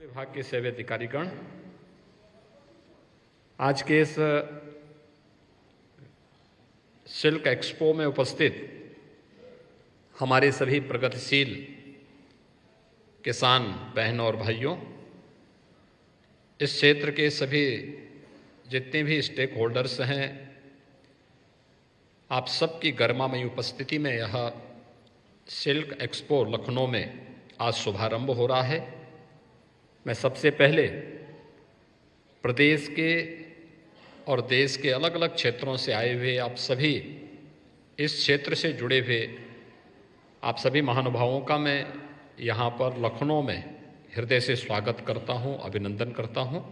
विभाग के सेवा अधिकारीगण, आज के इस सिल्क एक्सपो में उपस्थित हमारे सभी प्रगतिशील किसान बहनों और भाइयों, इस क्षेत्र के सभी जितने भी स्टेक होल्डर्स हैं, आप सबकी गरिमामयी उपस्थिति में यह सिल्क एक्सपो लखनऊ में आज शुभारंभ हो रहा है। मैं सबसे पहले प्रदेश के और देश के अलग अलग क्षेत्रों से आए हुए आप सभी, इस क्षेत्र से जुड़े हुए आप सभी महानुभावों का मैं यहाँ पर लखनऊ में हृदय से स्वागत करता हूँ, अभिनंदन करता हूँ।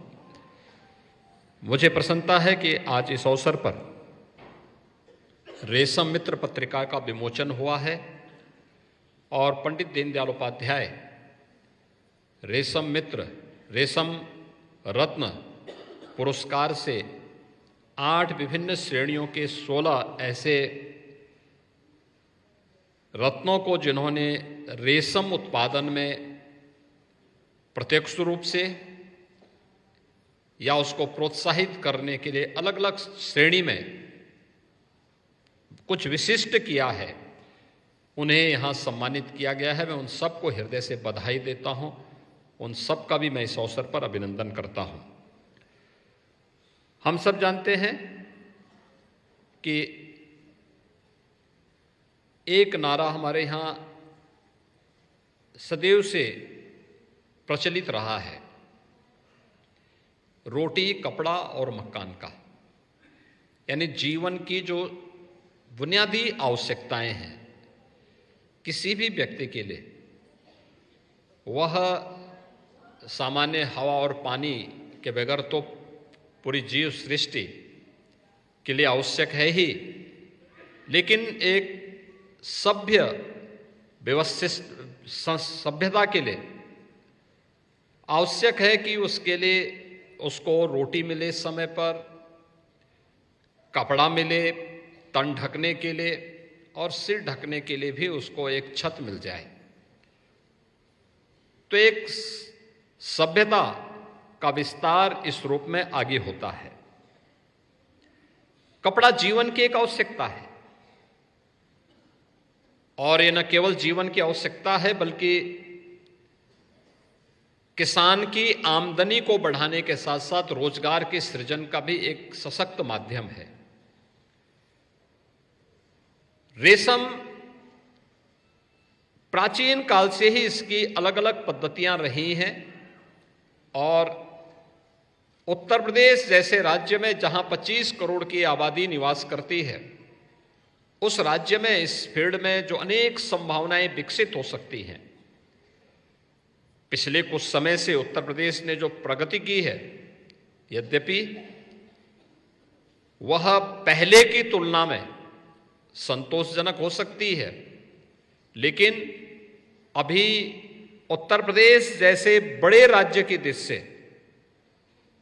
मुझे प्रसन्नता है कि आज इस अवसर पर रेशम मित्र पत्रिका का विमोचन हुआ है और पंडित दीनदयाल उपाध्याय रेशम मित्र, रेशम रत्न पुरस्कार से 8 विभिन्न श्रेणियों के 16 ऐसे रत्नों को, जिन्होंने रेशम उत्पादन में प्रत्यक्ष रूप से या उसको प्रोत्साहित करने के लिए अलग अलग श्रेणी में कुछ विशिष्ट किया है, उन्हें यहाँ सम्मानित किया गया है। मैं उन सबको हृदय से बधाई देता हूँ, उन सब का भी मैं इस अवसर पर अभिनंदन करता हूँ। हम सब जानते हैं कि एक नारा हमारे यहाँ सदैव से प्रचलित रहा है, रोटी, कपड़ा और मकान का, यानी जीवन की जो बुनियादी आवश्यकताएं हैं किसी भी व्यक्ति के लिए, वह सामान्य हवा और पानी के बगैर तो पूरी जीव सृष्टि के लिए आवश्यक है ही, लेकिन एक सभ्य व्यवस्थित सभ्यता के लिए आवश्यक है कि उसके लिए उसको रोटी मिले समय पर, कपड़ा मिले तन ढकने के लिए, और सिर ढकने के लिए भी उसको एक छत मिल जाए। तो एक सभ्यता का विस्तार इस रूप में आगे होता है। कपड़ा जीवन की एक आवश्यकता है, और ये न केवल जीवन की आवश्यकता है बल्कि किसान की आमदनी को बढ़ाने के साथ साथ रोजगार के सृजन का भी एक सशक्त माध्यम है। रेशम प्राचीन काल से ही इसकी अलग अलग पद्धतियां रही हैं, और उत्तर प्रदेश जैसे राज्य में जहां 25 करोड़ की आबादी निवास करती है, उस राज्य में इस फील्ड में जो अनेक संभावनाएं विकसित हो सकती हैं। पिछले कुछ समय से उत्तर प्रदेश ने जो प्रगति की है, यद्यपि वह पहले की तुलना में संतोषजनक हो सकती है, लेकिन अभी उत्तर प्रदेश जैसे बड़े राज्य की दृष्टि से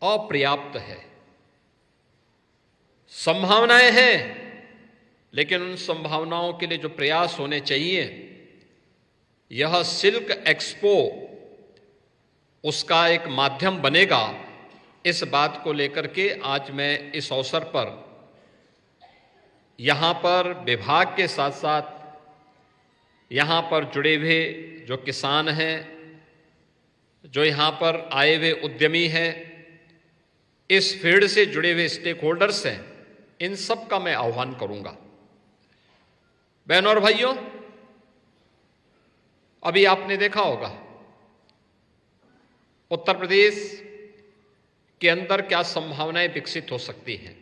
अपर्याप्त है। संभावनाएं हैं, लेकिन उन संभावनाओं के लिए जो प्रयास होने चाहिए, यह सिल्क एक्सपो उसका एक माध्यम बनेगा। इस बात को लेकर के आज मैं इस अवसर पर यहाँ पर विभाग के साथ साथ यहाँ पर जुड़े हुए जो किसान हैं, जो यहाँ पर आए हुए उद्यमी हैं, इस फील्ड से जुड़े हुए स्टेक होल्डर्स हैं, इन सब का मैं आह्वान करूंगा। बहनों और भाइयों, अभी आपने देखा होगा उत्तर प्रदेश के अंदर क्या संभावनाएं विकसित हो सकती हैं,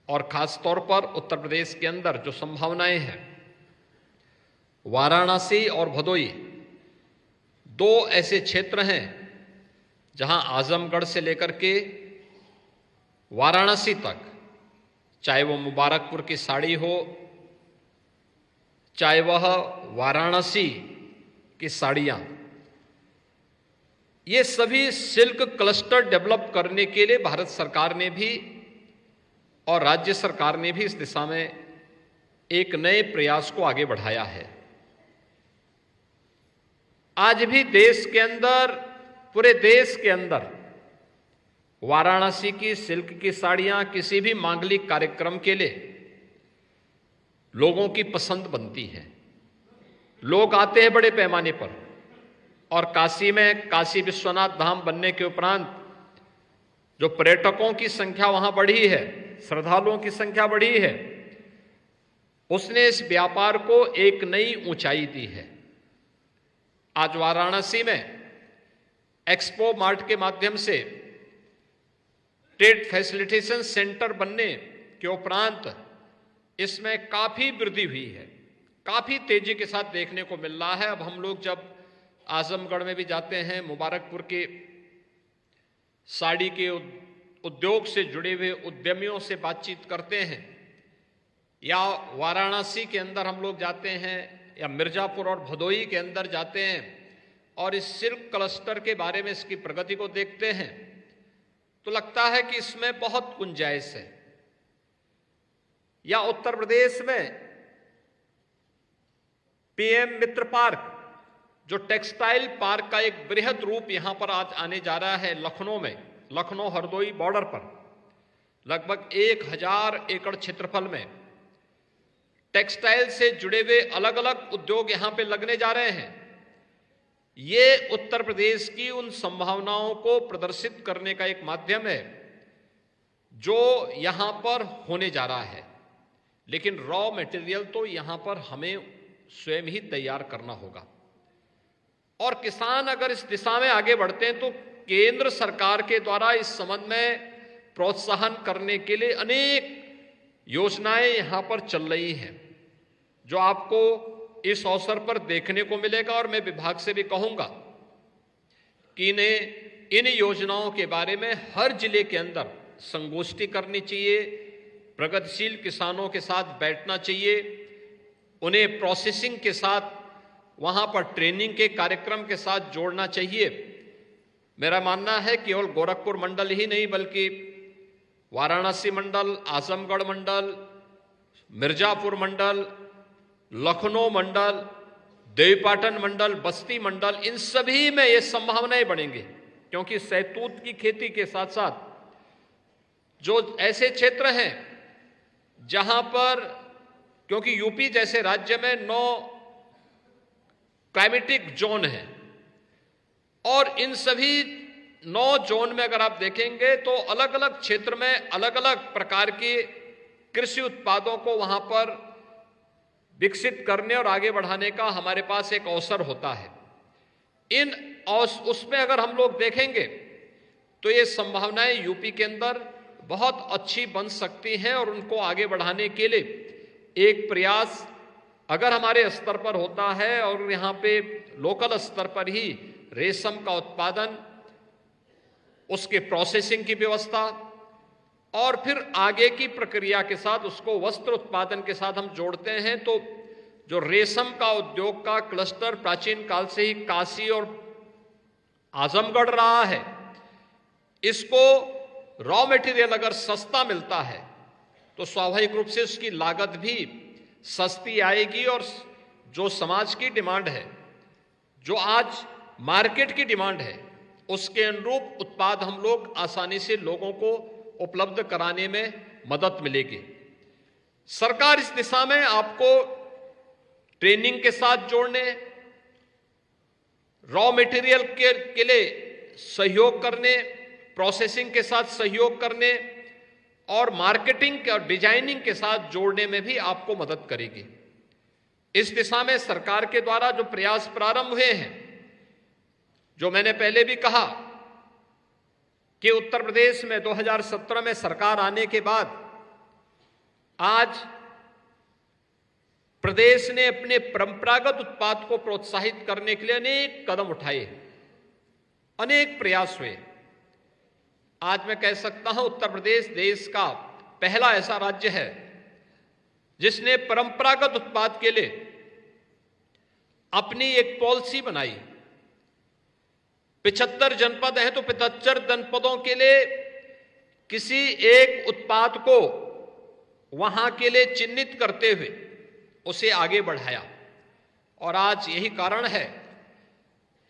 और खास तौर पर उत्तर प्रदेश के अंदर जो संभावनाएं हैं, वाराणसी और भदोई 2 ऐसे क्षेत्र हैं जहां आजमगढ़ से लेकर के वाराणसी तक, चाहे वो मुबारकपुर की साड़ी हो, चाहे वह वाराणसी की साड़ियां, ये सभी सिल्क क्लस्टर डेवलप करने के लिए भारत सरकार ने भी और राज्य सरकार ने भी इस दिशा में एक नए प्रयास को आगे बढ़ाया है। आज भी देश के अंदर पूरे देश के अंदर वाराणसी की सिल्क की साड़ियां किसी भी मांगलिक कार्यक्रम के लिए लोगों की पसंद बनती है। लोग आते हैं बड़े पैमाने पर, और काशी में काशी विश्वनाथ धाम बनने के उपरांत जो पर्यटकों की संख्या वहां बढ़ी है, श्रद्धालुओं की संख्या बढ़ी है, उसने इस व्यापार को एक नई ऊंचाई दी है। आज वाराणसी में एक्सपो मार्ट के माध्यम से ट्रेड फैसिलिटेशन सेंटर बनने के उपरांत इसमें काफी वृद्धि हुई है, काफी तेजी के साथ देखने को मिल रहा है। अब हम लोग जब आजमगढ़ में भी जाते हैं, मुबारकपुर के साड़ी के उद्योग से जुड़े हुए उद्यमियों से बातचीत करते हैं, या वाराणसी के अंदर हम लोग जाते हैं, या मिर्जापुर और भदोही के अंदर जाते हैं और इस सिल्क क्लस्टर के बारे में इसकी प्रगति को देखते हैं, तो लगता है कि इसमें बहुत गुंजाइश है। या उत्तर प्रदेश में पीएम मित्र पार्क, जो टेक्सटाइल पार्क का एक बृहद रूप यहां पर आज आने जा रहा है लखनऊ में, लखनऊ हरदोई बॉर्डर पर लगभग 1000 एकड़ क्षेत्रफल में टेक्सटाइल से जुड़े हुए अलग अलग उद्योग यहां पे लगने जा रहे हैं। ये उत्तर प्रदेश की उन संभावनाओं को प्रदर्शित करने का एक माध्यम है जो यहां पर होने जा रहा है। लेकिन रॉ मटेरियल तो यहां पर हमें स्वयं ही तैयार करना होगा, और किसान अगर इस दिशा में आगे बढ़ते हैं तो केंद्र सरकार के द्वारा इस संबंध में प्रोत्साहन करने के लिए अनेक योजनाएं यहां पर चल रही हैं, जो आपको इस अवसर पर देखने को मिलेगा। और मैं विभाग से भी कहूंगा कि इन्हें इन योजनाओं के बारे में हर जिले के अंदर संगोष्ठी करनी चाहिए, प्रगतिशील किसानों के साथ बैठना चाहिए, उन्हें प्रोसेसिंग के साथ, वहां पर ट्रेनिंग के कार्यक्रम के साथ जोड़ना चाहिए। मेरा मानना है केवल गोरखपुर मंडल ही नहीं, बल्कि वाराणसी मंडल, आजमगढ़ मंडल, मिर्जापुर मंडल, लखनऊ मंडल, देवीपाटन मंडल, बस्ती मंडल, इन सभी में ये संभावनाएं बढ़ेंगी, क्योंकि शहतूत की खेती के साथ साथ जो ऐसे क्षेत्र हैं जहां पर, क्योंकि यूपी जैसे राज्य में 9 क्लाइमेटिक जोन है, और इन सभी 9 जोन में अगर आप देखेंगे तो अलग अलग क्षेत्र में अलग अलग प्रकार के कृषि उत्पादों को वहां पर विकसित करने और आगे बढ़ाने का हमारे पास एक अवसर होता है। उसमें अगर हम लोग देखेंगे तो ये संभावनाएं यूपी के अंदर बहुत अच्छी बन सकती हैं, और उनको आगे बढ़ाने के लिए एक प्रयास अगर हमारे स्तर पर होता है, और यहाँ पे लोकल स्तर पर ही रेशम का उत्पादन, उसके प्रोसेसिंग की व्यवस्था, और फिर आगे की प्रक्रिया के साथ उसको वस्त्र उत्पादन के साथ हम जोड़ते हैं, तो जो रेशम का उद्योग का क्लस्टर प्राचीन काल से ही काशी और आजमगढ़ रहा है, इसको रॉ मटेरियल अगर सस्ता मिलता है तो स्वाभाविक रूप से उसकी लागत भी सस्ती आएगी, और जो समाज की डिमांड है, जो आज मार्केट की डिमांड है, उसके अनुरूप उत्पाद हम लोग आसानी से लोगों को उपलब्ध कराने में मदद मिलेगी। सरकार इस दिशा में आपको ट्रेनिंग के साथ जोड़ने, रॉ मटेरियल के लिए सहयोग करने, प्रोसेसिंग के साथ सहयोग करने, और मार्केटिंग और डिजाइनिंग के साथ जोड़ने में भी आपको मदद करेगी। इस दिशा में सरकार के द्वारा जो प्रयास प्रारंभ हुए हैं, जो मैंने पहले भी कहा कि उत्तर प्रदेश में 2017 में सरकार आने के बाद आज प्रदेश ने अपने परंपरागत उत्पाद को प्रोत्साहित करने के लिए अनेक कदम उठाए, अनेक प्रयास हुए। आज मैं कह सकता हूं उत्तर प्रदेश देश का पहला ऐसा राज्य है जिसने परंपरागत उत्पाद के लिए अपनी एक पॉलिसी बनाई। 75 जनपद हैं तो 75 जनपदों के लिए किसी एक उत्पाद को वहां के लिए चिन्हित करते हुए उसे आगे बढ़ाया, और आज यही कारण है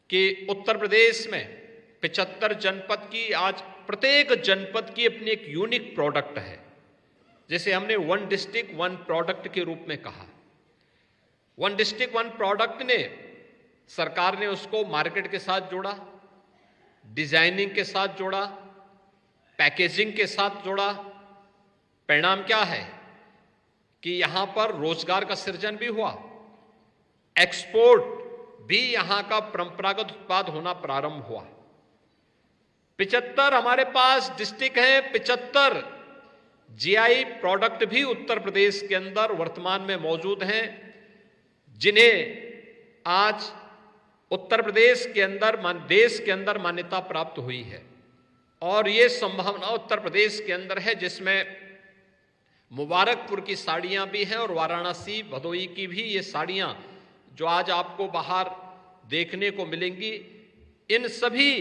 कि उत्तर प्रदेश में 75 जनपद की, आज प्रत्येक जनपद की अपनी एक यूनिक प्रोडक्ट है, जैसे हमने वन डिस्ट्रिक्ट वन प्रोडक्ट के रूप में कहा। वन डिस्ट्रिक्ट वन प्रोडक्ट ने सरकार ने उसको मार्केट के साथ जोड़ा, डिजाइनिंग के साथ जोड़ा, पैकेजिंग के साथ जोड़ा। परिणाम क्या है कि यहां पर रोजगार का सृजन भी हुआ, एक्सपोर्ट भी यहां का परंपरागत उत्पाद होना प्रारंभ हुआ। 75 हमारे पास डिस्ट्रिक्ट हैं, 75 जीआई प्रोडक्ट भी उत्तर प्रदेश के अंदर वर्तमान में मौजूद हैं, जिन्हें आज उत्तर प्रदेश के अंदर, देश के अंदर मान्यता प्राप्त हुई है। और ये संभावना उत्तर प्रदेश के अंदर है, जिसमें मुबारकपुर की साड़ियां भी हैं और वाराणसी भदोई की भी ये साड़ियां जो आज आपको बाहर देखने को मिलेंगी, इन सभी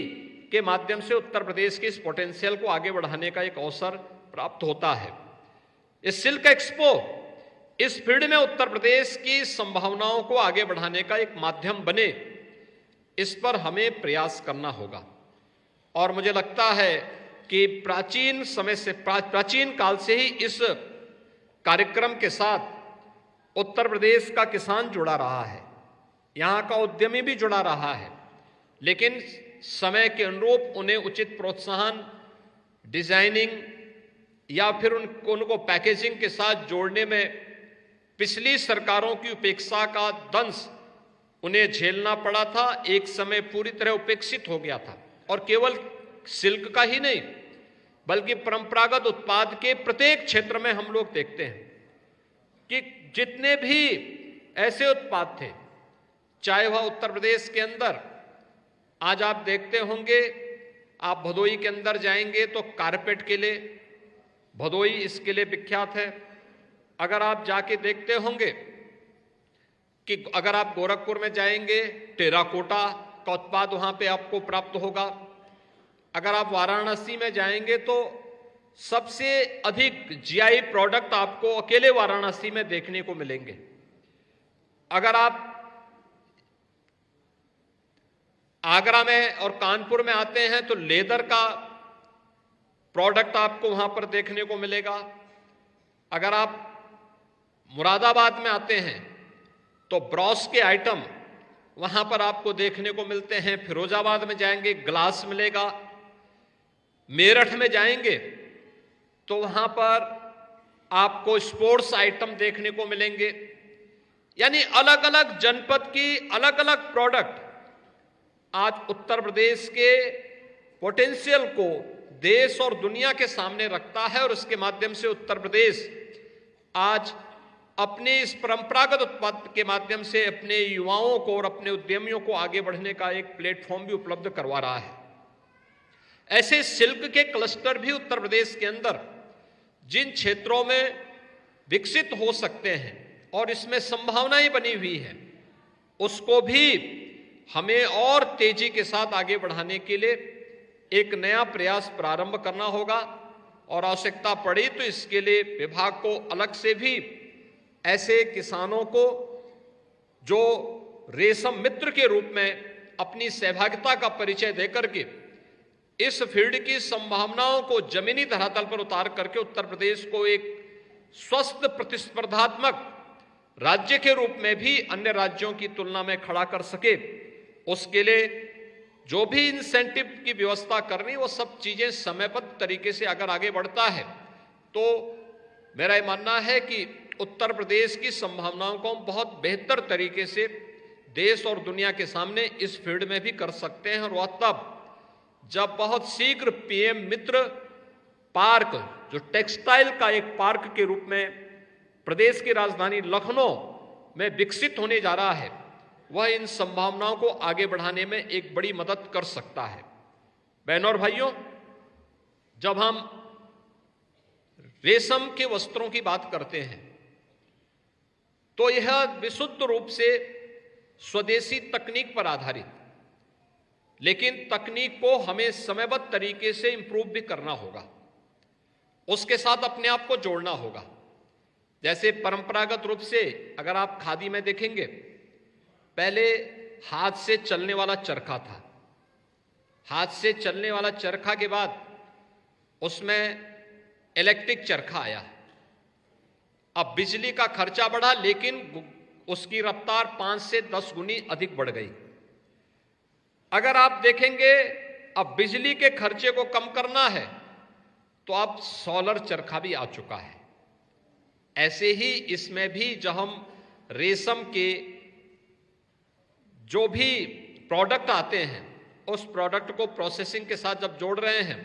के माध्यम से उत्तर प्रदेश के इस पोटेंशियल को आगे बढ़ाने का एक अवसर प्राप्त होता है। इस सिल्क एक्सपो इस फील्ड में उत्तर प्रदेश की संभावनाओं को आगे बढ़ाने का एक माध्यम बने, इस पर हमें प्रयास करना होगा। और मुझे लगता है कि प्राचीन समय से, प्राचीन काल से ही इस कार्यक्रम के साथ उत्तर प्रदेश का किसान जुड़ा रहा है, यहां का उद्यमी भी जुड़ा रहा है, लेकिन समय के अनुरूप उन्हें उचित प्रोत्साहन, डिजाइनिंग या फिर उनको पैकेजिंग के साथ जोड़ने में पिछली सरकारों की उपेक्षा का दंश उन्हें झेलना पड़ा था। एक समय पूरी तरह उपेक्षित हो गया था, और केवल सिल्क का ही नहीं बल्कि परंपरागत उत्पाद के प्रत्येक क्षेत्र में हम लोग देखते हैं कि जितने भी ऐसे उत्पाद थे, चाहे वह उत्तर प्रदेश के अंदर, आज आप देखते होंगे, आप भदोई के अंदर जाएंगे तो कारपेट के लिए भदोई इसके लिए विख्यात है। अगर आप जाके देखते होंगे कि अगर आप गोरखपुर में जाएंगे, टेराकोटा का उत्पाद वहां पे आपको प्राप्त होगा। अगर आप वाराणसी में जाएंगे तो सबसे अधिक जीआई प्रोडक्ट आपको अकेले वाराणसी में देखने को मिलेंगे। अगर आप आगरा में और कानपुर में आते हैं तो लेदर का प्रोडक्ट आपको वहां पर देखने को मिलेगा। अगर आप मुरादाबाद में आते हैं तो ब्रॉस के आइटम वहां पर आपको देखने को मिलते हैं। फिरोजाबाद में जाएंगे, ग्लास मिलेगा। मेरठ में जाएंगे तो वहां पर आपको स्पोर्ट्स आइटम देखने को मिलेंगे। यानी अलग अलग जनपद की अलग अलग प्रोडक्ट आज उत्तर प्रदेश के पोटेंशियल को देश और दुनिया के सामने रखता है, और उसके माध्यम से उत्तर प्रदेश आज अपने इस परंपरागत उत्पाद के माध्यम से अपने युवाओं को और अपने उद्यमियों को आगे बढ़ने का एक प्लेटफॉर्म भी उपलब्ध करवा रहा है। ऐसे सिल्क के क्लस्टर भी उत्तर प्रदेश के अंदर जिन क्षेत्रों में विकसित हो सकते हैं और इसमें संभावनाएं बनी हुई हैं, उसको भी हमें और तेजी के साथ आगे बढ़ाने के लिए एक नया प्रयास प्रारंभ करना होगा। और आवश्यकता पड़ी तो इसके लिए विभाग को अलग से भी ऐसे किसानों को जो रेशम मित्र के रूप में अपनी सहभागिता का परिचय देकर के इस फील्ड की संभावनाओं को जमीनी धरातल पर उतार करके उत्तर प्रदेश को एक स्वस्थ प्रतिस्पर्धात्मक राज्य के रूप में भी अन्य राज्यों की तुलना में खड़ा कर सके, उसके लिए जो भी इंसेंटिव की व्यवस्था करनी, वो सब चीजें समयबद्ध तरीके से अगर आगे बढ़ता है तो मेरा ये मानना है कि उत्तर प्रदेश की संभावनाओं को हम बहुत बेहतर तरीके से देश और दुनिया के सामने इस फील्ड में भी कर सकते हैं। और वह तब जब बहुत शीघ्र पीएम मित्र पार्क, जो टेक्सटाइल का एक पार्क के रूप में प्रदेश की राजधानी लखनऊ में विकसित होने जा रहा है, वह इन संभावनाओं को आगे बढ़ाने में एक बड़ी मदद कर सकता है। बहनों और भाइयों, जब हम रेशम के वस्त्रों की बात करते हैं तो यह विशुद्ध रूप से स्वदेशी तकनीक पर आधारित, लेकिन तकनीक को हमें समयबद्ध तरीके से इंप्रूव भी करना होगा, उसके साथ अपने आप को जोड़ना होगा। जैसे परंपरागत रूप से अगर आप खादी में देखेंगे, पहले हाथ से चलने वाला चरखा था, हाथ से चलने वाला चरखा के बाद उसमें इलेक्ट्रिक चरखा आया। अब बिजली का खर्चा बढ़ा, लेकिन उसकी रफ्तार 5 से 10 गुनी अधिक बढ़ गई। अगर आप देखेंगे अब बिजली के खर्चे को कम करना है तो अब सोलर चरखा भी आ चुका है। ऐसे ही इसमें भी जब हम रेशम के जो भी प्रोडक्ट आते हैं उस प्रोडक्ट को प्रोसेसिंग के साथ जब जोड़ रहे हैं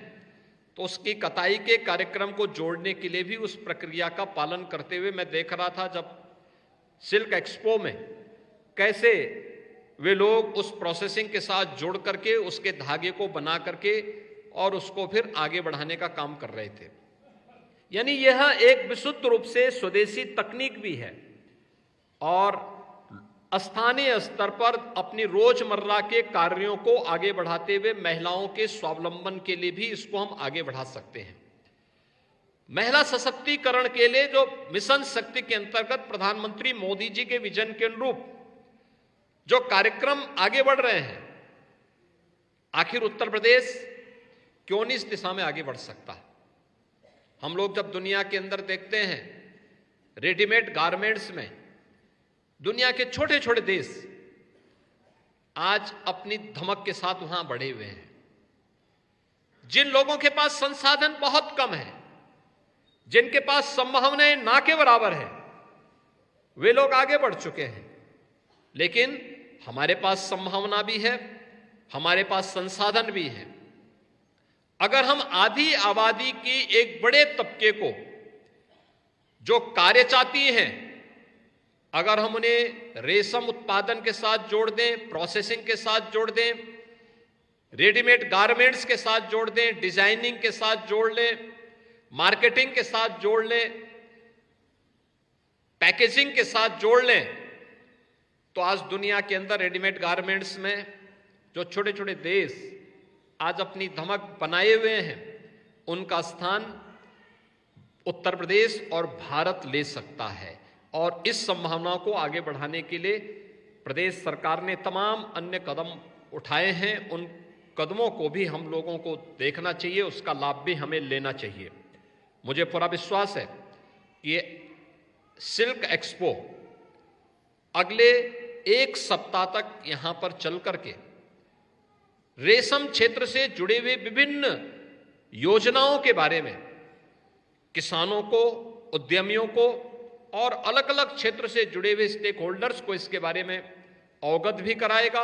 तो उसकी कताई के कार्यक्रम को जोड़ने के लिए भी उस प्रक्रिया का पालन करते हुए मैं देख रहा था जब सिल्क एक्सपो में कैसे वे लोग उस प्रोसेसिंग के साथ जोड़ करके उसके धागे को बना करके और उसको फिर आगे बढ़ाने का काम कर रहे थे। यानी यह एक विशुद्ध रूप से स्वदेशी तकनीक भी है और स्थानीय स्तर पर अपनी रोजमर्रा के कार्यों को आगे बढ़ाते हुए महिलाओं के स्वावलंबन के लिए भी इसको हम आगे बढ़ा सकते हैं। महिला सशक्तिकरण के लिए जो मिशन शक्ति के अंतर्गत प्रधानमंत्री मोदी जी के विजन के अनुरूप जो कार्यक्रम आगे बढ़ रहे हैं, आखिर उत्तर प्रदेश क्यों नहीं इस दिशा में आगे बढ़ सकता। हम लोग जब दुनिया के अंदर देखते हैं रेडीमेड गारमेंट्स में दुनिया के छोटे छोटे देश आज अपनी धमक के साथ वहां बढ़े हुए हैं। जिन लोगों के पास संसाधन बहुत कम है, जिनके पास संभावनाएं ना के बराबर है, वे लोग आगे बढ़ चुके हैं। लेकिन हमारे पास संभावना भी है, हमारे पास संसाधन भी है। अगर हम आधी आबादी की एक बड़े तबके को जो कार्य चाहती हैं, अगर हम उन्हें रेशम उत्पादन के साथ जोड़ दें, प्रोसेसिंग के साथ जोड़ दें, रेडीमेड गारमेंट्स के साथ जोड़ दें, डिजाइनिंग के साथ जोड़ लें, मार्केटिंग के साथ जोड़ लें, पैकेजिंग के साथ जोड़ लें, तो आज दुनिया के अंदर रेडीमेड गारमेंट्स में जो छोटे छोटे देश आज अपनी धमक बनाए हुए हैं, उनका स्थान उत्तर प्रदेश और भारत ले सकता है। और इस संभावना को आगे बढ़ाने के लिए प्रदेश सरकार ने तमाम अन्य कदम उठाए हैं। उन कदमों को भी हम लोगों को देखना चाहिए, उसका लाभ भी हमें लेना चाहिए। मुझे पूरा विश्वास है कि ये सिल्क एक्सपो अगले 1 सप्ताह तक यहां पर चल करके रेशम क्षेत्र से जुड़े हुए विभिन्न योजनाओं के बारे में किसानों को, उद्यमियों को और अलग अलग क्षेत्र से जुड़े हुए स्टेक होल्डर्स को इसके बारे में अवगत भी कराएगा,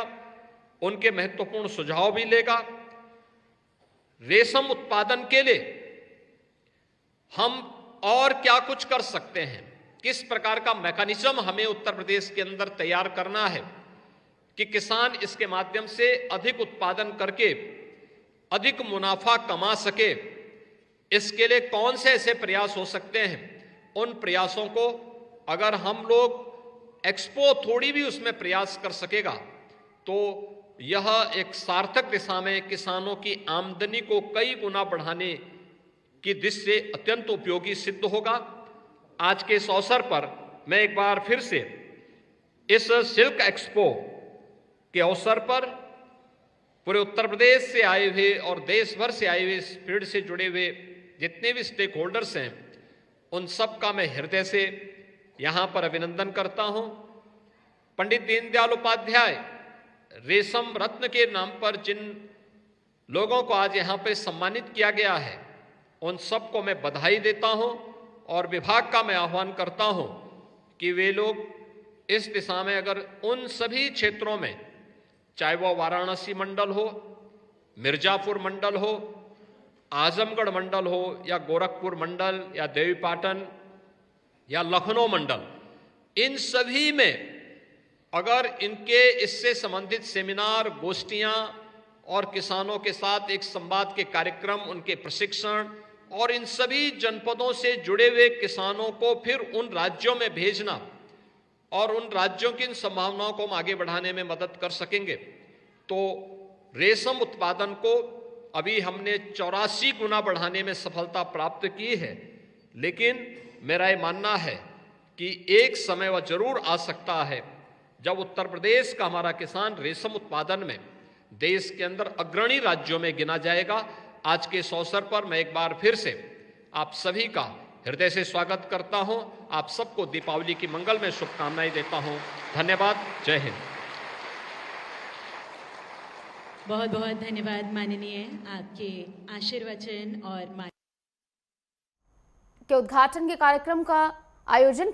उनके महत्वपूर्ण सुझाव भी लेगा। रेशम उत्पादन के लिए हम और क्या कुछ कर सकते हैं, किस प्रकार का मैकेनिज्म हमें उत्तर प्रदेश के अंदर तैयार करना है कि किसान इसके माध्यम से अधिक उत्पादन करके अधिक मुनाफा कमा सके, इसके लिए कौन से ऐसे प्रयास हो सकते हैं। उन प्रयासों को अगर हम लोग एक्सपो थोड़ी भी उसमें प्रयास कर सकेगा तो यह एक सार्थक दिशा में किसानों की आमदनी को कई गुना बढ़ाने की दृष्टि से अत्यंत उपयोगी सिद्ध होगा। आज के इस अवसर पर मैं एक बार फिर से इस सिल्क एक्सपो के अवसर पर पूरे उत्तर प्रदेश से आए हुए और देश भर से आए हुए इस फील्ड से जुड़े हुए जितने भी स्टेक होल्डर्स हैं, उन सब का मैं हृदय से यहां पर अभिनंदन करता हूं। पंडित दीनदयाल उपाध्याय रेशम रत्न के नाम पर जिन लोगों को आज यहां पर सम्मानित किया गया है, उन सबको मैं बधाई देता हूं और विभाग का मैं आह्वान करता हूं कि वे लोग इस दिशा में अगर उन सभी क्षेत्रों में, चाहे वो वाराणसी मंडल हो, मिर्जापुर मंडल हो, आजमगढ़ मंडल हो या गोरखपुर मंडल या देवीपाटन या लखनऊ मंडल, इन सभी में अगर इनके इससे संबंधित सेमिनार, गोष्ठियां और किसानों के साथ एक संवाद के कार्यक्रम, उनके प्रशिक्षण और इन सभी जनपदों से जुड़े हुए किसानों को फिर उन राज्यों में भेजना और उन राज्यों की इन संभावनाओं को हम आगे बढ़ाने में मदद कर सकेंगे, तो रेशम उत्पादन को अभी हमने 84 गुना बढ़ाने में सफलता प्राप्त की है। लेकिन मेरा ये मानना है कि एक समय वह जरूर आ सकता है जब उत्तर प्रदेश का हमारा किसान रेशम उत्पादन में देश के अंदर अग्रणी राज्यों में गिना जाएगा। आज के इस अवसर पर मैं एक बार फिर से आप सभी का हृदय से स्वागत करता हूं। आप सबको दीपावली की मंगलमय शुभकामनाएं देता हूं। धन्यवाद। जय हिंद। बहुत बहुत धन्यवाद माननीय, आपके आशीर्वचन और के उद्घाटन के कार्यक्रम का आयोजन